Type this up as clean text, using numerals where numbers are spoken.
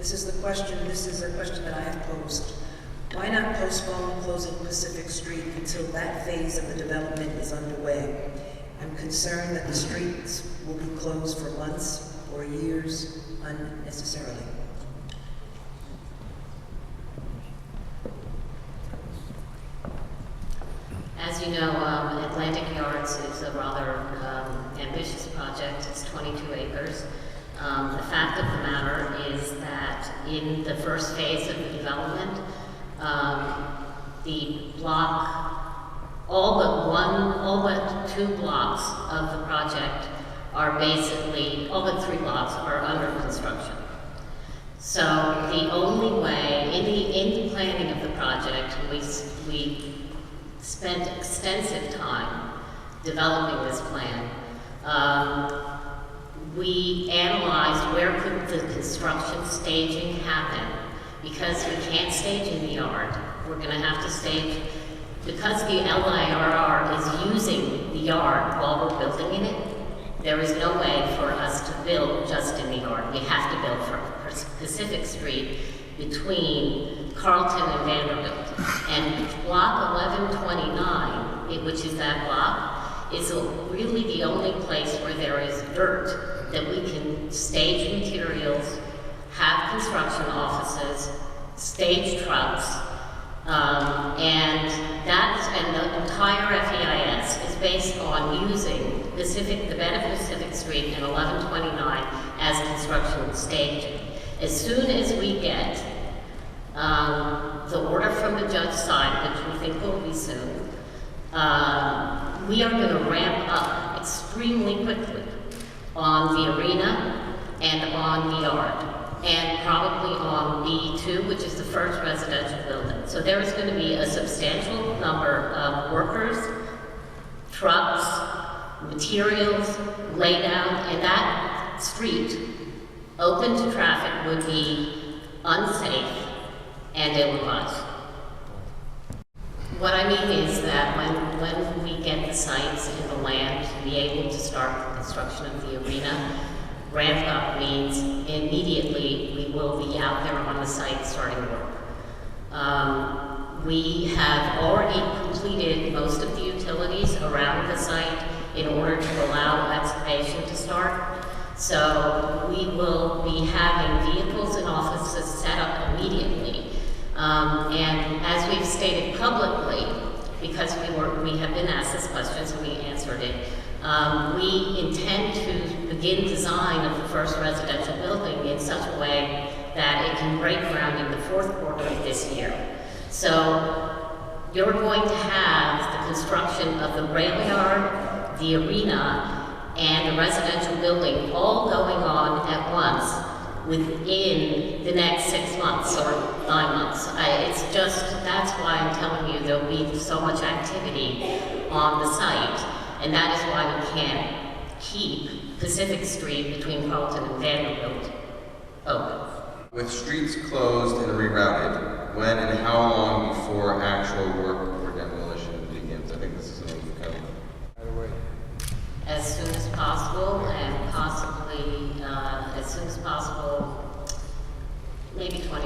This is a question that I have posed. Why not postpone closing Pacific Street until that phase of the development is underway? I'm concerned that the streets will be closed for months or years unnecessarily. As you know, Atlantic Yards is a rather ambitious project. It's 22 acres. The fact of the matter is that in the first phase of the development, the block, all but 2 blocks of the project are basically, all but 3 blocks are under construction. So the only way, in the planning of the project, we spent extensive time developing this plan. We analyzed where could the construction staging happen. Because we can't stage in the yard, we're going to have to stage, because the LIRR is using the yard while we're building in it, there is no way for us to build just in the yard. We have to build for Pacific Street between Carlton and Vanderbilt. And block 1129, which is that block, is really the only place where there is dirt that we can stage materials, have construction offices, stage trucks, and the entire FEIS is based on using the bed of Pacific Street and 1129 as construction staging. As soon as we get the order from the judge's side, which we think will be soon, we are going to ramp up extremely quickly on the arena and on the yard, and probably on B2, which is the first residential building. So there is going to be a substantial number of workers, trucks, materials laid out, and that street, open to traffic, would be unsafe and ill-advised. What I mean is that when we get the sites and the land to be able to start the construction of the arena, ramp up means immediately we will be out there on the site starting work. We have already completed most of the utilities around the site in order to allow excavation to start. So we will be having vehicles and offices set up immediately. And as we've stated publicly, because we have been asked this question, so we answered it, we intend to begin design of the first residential building in such a way that it can break ground in the 4th quarter of this year. So you're going to have the construction of the railyard, the arena, and the residential building all going on at once within the next 6 months or 9 months. That's why I'm telling you there'll be so much activity on the site, and that is why we can't keep Pacific Street between Carlton and Vanderbilt open. With streets closed and rerouted, when and how long before actual work or demolition begins? I think this is something we covered right away. As soon as possible, and possibly as soon as possible, maybe 20